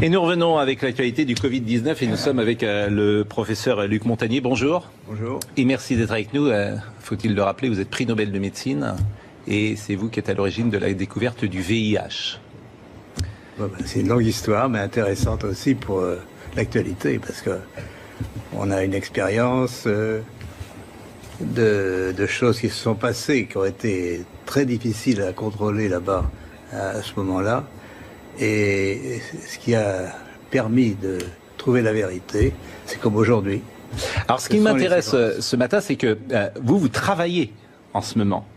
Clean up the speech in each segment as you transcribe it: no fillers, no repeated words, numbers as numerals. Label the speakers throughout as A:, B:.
A: Et nous revenons avec l'actualité du Covid-19 et nous sommes avec le professeur Luc Montagnier. Bonjour.
B: Bonjour.
A: Et merci d'être avec nous. Faut-il le rappeler, vous êtes prix Nobel de médecine et c'est vous qui êtes à l'origine de la découverte du VIH.
B: Bon, c'est une longue histoire, mais intéressante aussi pour l'actualité, parce que on a une expérience de choses qui se sont passées, qui ont été très difficiles à contrôler là-bas à ce moment-là. Et ce qui a permis de trouver la vérité, c'est comme aujourd'hui.
A: Alors ce qui m'intéresse ce matin, c'est que vous travaillez en ce moment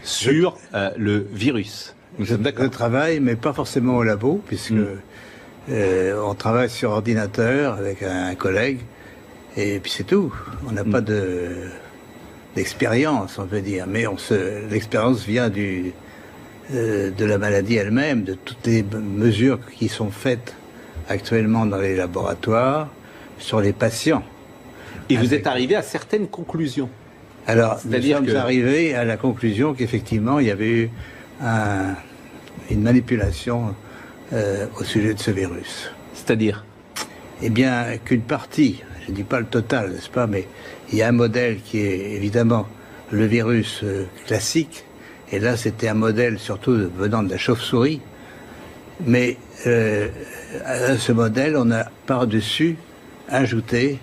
A: sur le virus.
B: Je travaille, mais pas forcément au labo, puisque on travaille sur ordinateur avec un collègue, et puis c'est tout. On n'a pas d'expérience, on peut dire, mais l'expérience vient de la maladie elle-même, de toutes les mesures qui sont faites actuellement dans les laboratoires sur les patients.
A: Et vous êtes arrivé à certaines conclusions.
B: Alors, nous sommes arrivés à la conclusion qu'effectivement, il y avait eu une manipulation au sujet de ce virus.
A: C'est-à-dire?
B: Eh bien, qu'une partie, je ne dis pas le total, n'est-ce pas, mais il y a un modèle qui est évidemment le virus classique. Et là, c'était un modèle surtout venant de la chauve-souris. Mais à ce modèle, on a par-dessus ajouté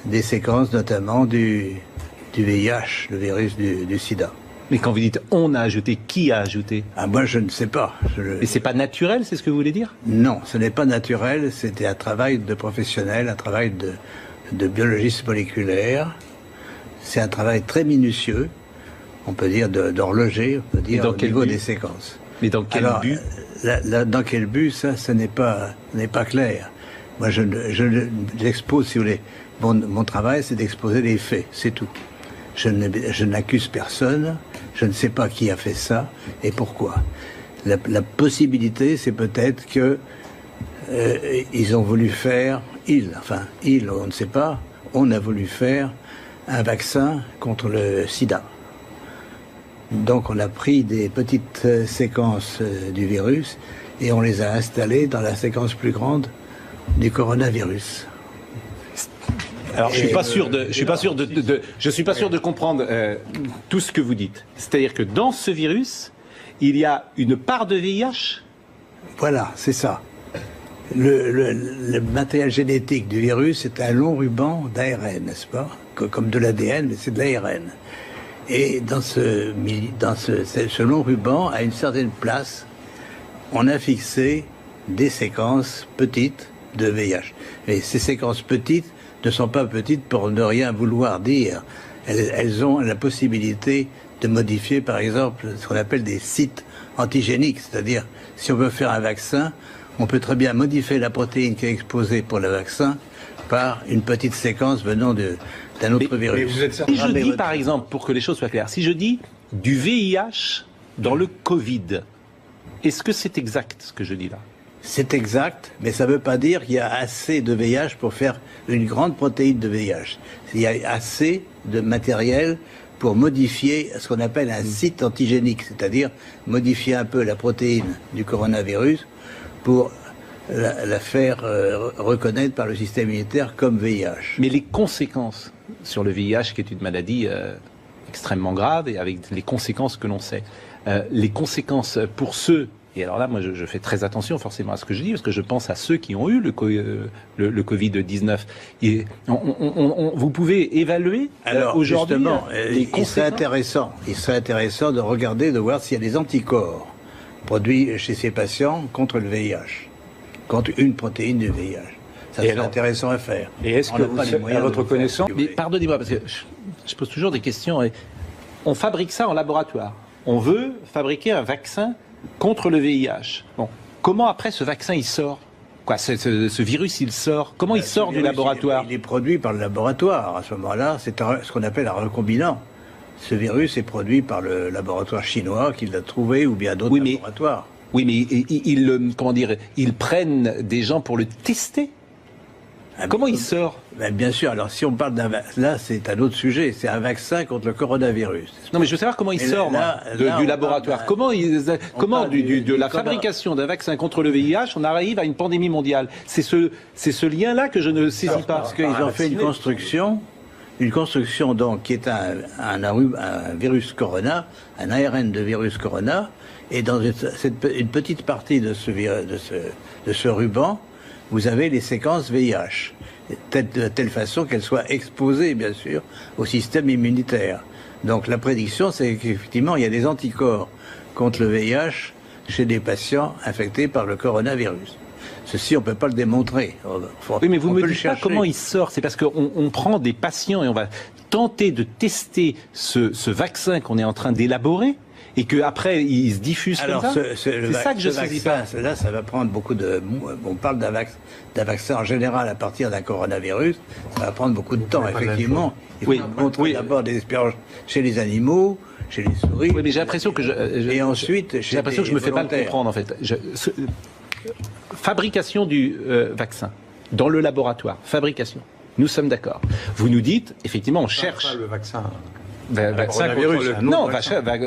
B: des séquences, notamment du VIH, le virus du sida.
A: Mais quand vous dites « on a ajouté », qui a ajouté?
B: Moi, je ne sais pas.
A: Mais c'est pas naturel, c'est ce que vous voulez dire?
B: Non, ce n'est pas naturel. C'était un travail de professionnel, un travail de biologiste moléculaire. C'est un travail très minutieux. On peut dire d'horloger, on peut dire au niveau des séquences.
A: Mais dans quel but?
B: Dans quel but, ça n'est pas clair. Moi, j'expose, si vous voulez, mon travail, c'est d'exposer les faits, c'est tout. Je n'accuse personne, je ne sais pas qui a fait ça et pourquoi. La possibilité, c'est peut-être que ils ont voulu faire, on ne sait pas, on a voulu faire un vaccin contre le sida. Donc on a pris des petites séquences du virus et on les a installées dans la séquence plus grande du coronavirus.
A: Alors je suis pas sûr de comprendre tout ce que vous dites. C'est-à-dire que dans ce virus, il y a une part de VIH? Voilà,
B: c'est ça. Le matériel génétique du virus, c'est un long ruban d'ARN, n'est-ce pas? Comme de l'ADN, mais c'est de l'ARN. Et dans ce long ruban, à une certaine place, on a fixé des séquences petites de VIH. Et ces séquences petites ne sont pas petites pour ne rien vouloir dire. Elles ont la possibilité de modifier, par exemple, ce qu'on appelle des sites antigéniques. C'est-à-dire, si on veut faire un vaccin, on peut très bien modifier la protéine qui est exposée pour le vaccin par une petite séquence venant d'un autre virus.
A: Si je dis, par exemple, pour que les choses soient claires, si je dis du VIH dans le Covid, est-ce que c'est exact ce que je dis là?
B: C'est exact, mais ça ne veut pas dire qu'il y a assez de VIH pour faire une grande protéine de VIH. Il y a assez de matériel pour modifier ce qu'on appelle un site antigénique, c'est-à-dire modifier un peu la protéine du coronavirus pour la faire reconnaître par le système immunitaire comme VIH.
A: Mais les conséquences sur le VIH, qui est une maladie extrêmement grave, et avec les conséquences que l'on sait, les conséquences pour ceux, et alors là, moi je fais très attention forcément à ce que je dis, parce que je pense à ceux qui ont eu le Covid-19. Et vous pouvez évaluer aujourd'hui les conséquences.
B: Il serait intéressant de regarder, de voir s'il y a des anticorps produits chez ces patients contre le VIH, contre une protéine du VIH. Ça serait intéressant à faire.
A: Et est-ce que vous, à votre connaissance... Mais pardonnez-moi, parce que je pose toujours des questions. On fabrique ça en laboratoire. On veut fabriquer un vaccin contre le VIH. Bon, comment après ce vaccin il sort? Quoi, ce virus il sort? Comment il sort du laboratoire?
B: Il est produit par le laboratoire. À ce moment-là, c'est ce qu'on appelle un recombinant. Ce virus est produit par le laboratoire chinois qui l'a trouvé, ou bien d'autres laboratoires.
A: Oui, mais ils prennent des gens pour le tester? Comment il sort?
B: Ben, bien sûr, alors si on parle là c'est un autre sujet, c'est un vaccin contre le coronavirus.
A: Non mais je veux savoir comment il sort du laboratoire. Comment de la fabrication d'un vaccin contre le VIH, on arrive à une pandémie mondiale? C'est ce lien-là que je ne saisis pas.
B: Parce qu'ils ont fait une construction donc qui est un virus corona, un ARN de virus corona, et dans une petite partie de ce ruban, vous avez les séquences VIH, de telle façon qu'elles soient exposées, bien sûr, au système immunitaire. Donc la prédiction, c'est qu'effectivement, il y a des anticorps contre le VIH chez des patients infectés par le coronavirus. Ceci, on ne peut pas le démontrer.
A: Oui, mais vous me dites pas comment il sort. C'est parce qu'on prend des patients et on va tenter de tester ce vaccin qu'on est en train d'élaborer et qu'après, il se diffuse comme ça. C'est ça que je ne saisis pas.
B: Là, ça va prendre beaucoup de... On parle d'un vaccin en général à partir d'un coronavirus. Ça va prendre beaucoup de temps, effectivement. Il faut montrer d'abord des expériences chez les animaux, chez les souris.
A: Oui, mais j'ai l'impression que
B: et ensuite,
A: j'ai l'impression que je me fais pas le comprendre, en fait. Fabrication du vaccin dans le laboratoire. Fabrication. Nous sommes d'accord. Vous nous dites, effectivement, on cherche...
C: Le vaccin...
A: vaccin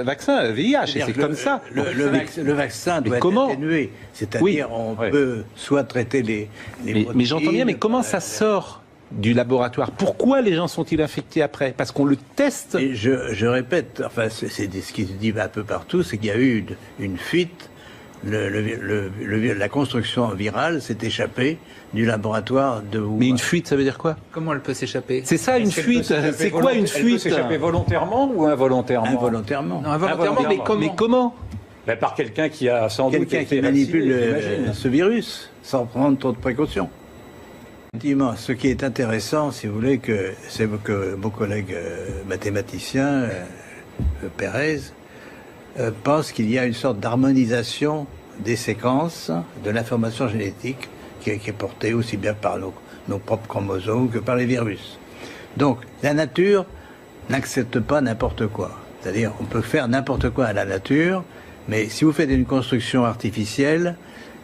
A: vaccin VIH, et c'est comme ça.
B: Le vaccin doit être atténué. C'est-à-dire, on peut soit traiter les
A: mais j'entends bien, mais comment ça sort du laboratoire? Pourquoi les gens sont-ils infectés après? Parce qu'on le teste.
B: Et je répète, enfin, c'est ce qui se dit un peu partout, c'est qu'il y a eu une fuite. La construction virale s'est échappée du laboratoire de Wuhan.
A: Mais une fuite, ça veut dire quoi?
D: Comment elle peut s'échapper?
A: C'est ça, une fuite. C'est quoi une fuite?
C: Elle peut s'échapper volontairement ou involontairement?
B: Involontairement.
D: Non, involontairement, mais comment?
C: Ben, par quelqu'un qui a sans doute
B: quelqu'un qui manipule ce virus sans prendre trop de précautions. Effectivement, ce qui est intéressant, si vous voulez, c'est que mon collègue mathématicien, Pérez, pense qu'il y a une sorte d'harmonisation des séquences de l'information génétique qui est portée aussi bien par nos propres chromosomes que par les virus. Donc, la nature n'accepte pas n'importe quoi. C'est-à-dire, on peut faire n'importe quoi à la nature, mais si vous faites une construction artificielle,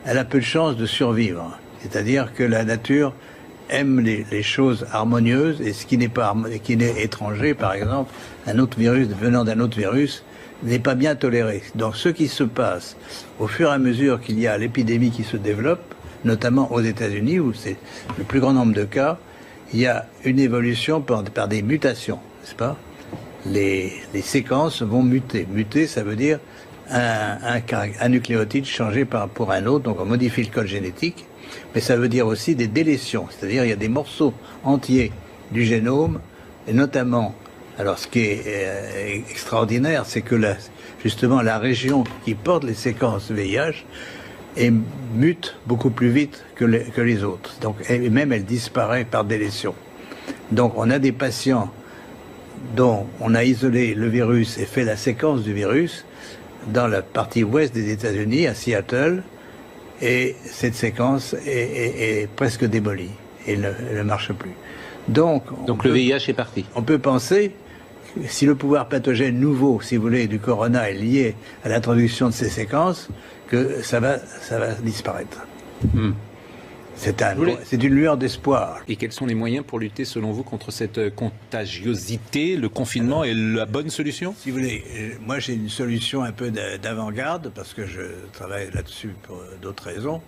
B: elle a peu de chances de survivre. C'est-à-dire que la nature aime les choses harmonieuses, et ce qui n'est étranger, par exemple, un autre virus venant d'un autre virus, n'est pas bien toléré. Donc ce qui se passe au fur et à mesure qu'il y a l'épidémie qui se développe, notamment aux États-Unis où c'est le plus grand nombre de cas, il y a une évolution par des mutations, n'est-ce pas? Les séquences vont muter. Muter, ça veut dire un nucléotide changé pour un autre, donc on modifie le code génétique, mais ça veut dire aussi des délétions, c'est-à-dire il y a des morceaux entiers du génome, et notamment... Alors, ce qui est extraordinaire, c'est que justement la région qui porte les séquences VIH mute beaucoup plus vite que les autres. Donc, et même elle disparaît par délétion. Donc, on a des patients dont on a isolé le virus et fait la séquence du virus dans la partie ouest des États-Unis, à Seattle, et cette séquence est presque démolie et ne marche plus. Donc
A: le VIH est parti.
B: On peut penser, si le pouvoir pathogène nouveau, si vous voulez, du corona est lié à l'introduction de ces séquences, que ça va disparaître. C'est une lueur d'espoir.
A: Et quels sont les moyens pour lutter, selon vous, contre cette contagiosité? Le confinement est la bonne solution?
B: Si vous voulez, moi j'ai une solution un peu d'avant-garde, parce que je travaille là-dessus pour d'autres raisons.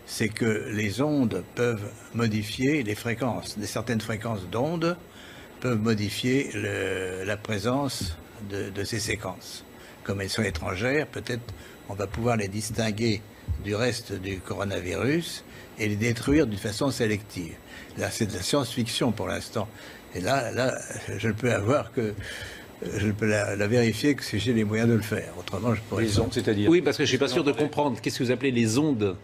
B: C'est que les ondes peuvent modifier les fréquences. Certaines fréquences d'ondes peuvent modifier la présence de ces séquences. Comme elles sont étrangères, peut-être on va pouvoir les distinguer du reste du coronavirus et les détruire d'une façon sélective. Là, c'est de la science-fiction pour l'instant. Et là, je ne peux la vérifier que si j'ai les moyens de le faire. Autrement, je pourrais...
C: Les ondes, c'est-à-dire?
A: Oui, parce que je ne suis pas sûr de comprendre. Qu'est-ce que vous appelez les ondes?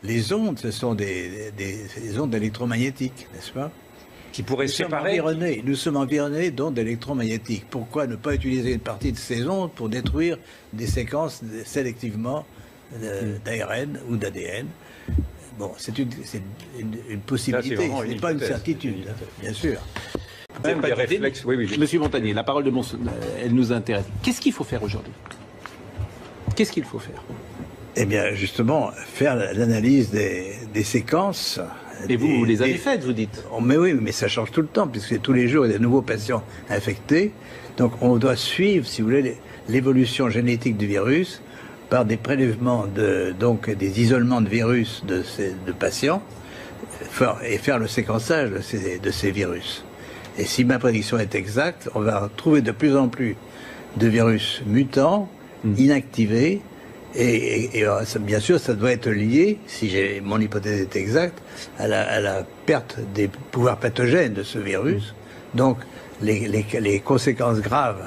B: Les ondes, ce sont des ondes électromagnétiques, n'est-ce pas?
C: Qui pourraient séparer.
B: Nous sommes environnés d'ondes électromagnétiques. Pourquoi ne pas utiliser une partie de ces ondes pour détruire des séquences sélectivement d'ARN ou d'ADN? Bon, c'est une possibilité, ce n'est pas une certitude, bien sûr.
C: Même des réflexes. Oui.
A: Monsieur Montagnier, la parole de elle nous intéresse. Qu'est-ce qu'il faut faire aujourd'hui? Qu'est-ce qu'il faut faire?
B: Eh bien, justement, faire l'analyse des séquences
A: Et vous les avez faites, vous dites?
B: Mais oui, mais ça change tout le temps, puisque tous les jours, il y a de nouveaux patients infectés. Donc on doit suivre, si vous voulez, l'évolution génétique du virus par des prélèvements, donc des isolements de virus de patients, et faire le séquençage de ces virus. Et si ma prédiction est exacte, on va trouver de plus en plus de virus mutants, inactivés, et bien sûr, ça doit être lié, si mon hypothèse est exacte, à la perte des pouvoirs pathogènes de ce virus. Donc, les conséquences graves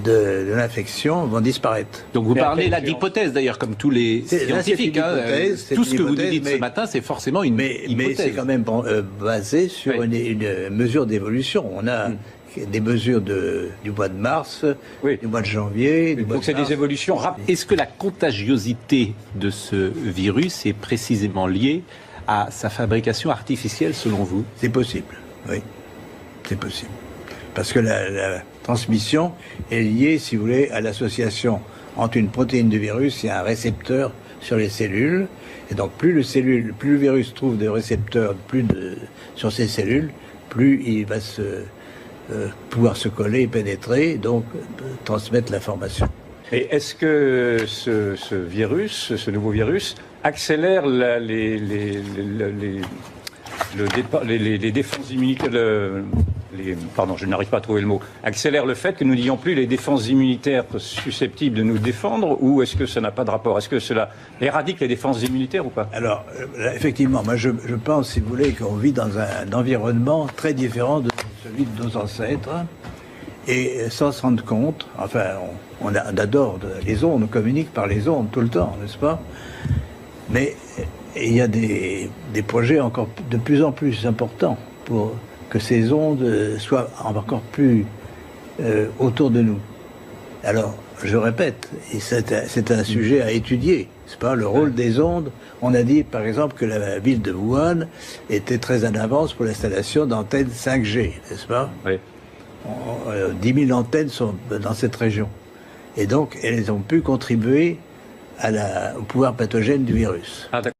B: de l'infection vont disparaître.
A: Donc vous parlez là d'hypothèse d'ailleurs, comme tous les scientifiques. Tout ce que vous nous dites ce matin, c'est forcément une hypothèse.
B: Mais c'est quand même basé sur une mesure d'évolution. On a des mesures du mois de mars, du mois de janvier.
C: Donc c'est des évolutions rapides.
A: Est-ce que la contagiosité de ce virus est précisément liée à sa fabrication artificielle selon vous?
B: C'est possible, oui. C'est possible. Parce que la transmission est liée, si vous voulez, à l'association entre une protéine de virus et un récepteur sur les cellules. Et donc plus le virus trouve de récepteurs sur ces cellules, plus il va pouvoir se coller et pénétrer, donc transmettre l'information.
C: Et est-ce que ce nouveau virus accélère les défenses immunitaires, pardon, je n'arrive pas à trouver le mot, accélère le fait que nous n'ayons plus les défenses immunitaires susceptibles de nous défendre, ou est-ce que ça n'a pas de rapport? Est-ce que cela éradique les défenses immunitaires ou pas?
B: Alors, effectivement, moi je pense, si vous voulez, qu'on vit dans un environnement très différent de celui de nos ancêtres, et sans se rendre compte, enfin, on adore les ondes, on communique par les ondes tout le temps, n'est-ce pas? Mais il y a des projets encore de plus en plus importants pour que ces ondes soient encore plus autour de nous. Alors, je répète, et c'est un sujet à étudier, c'est pas le rôle des ondes. On a dit, par exemple, que la ville de Wuhan était très en avance pour l'installation d'antennes 5G, n'est-ce pas?
C: Oui.
B: 10 000 antennes sont dans cette région. Et donc, elles ont pu contribuer au pouvoir pathogène du virus.
C: Ah, d'accord.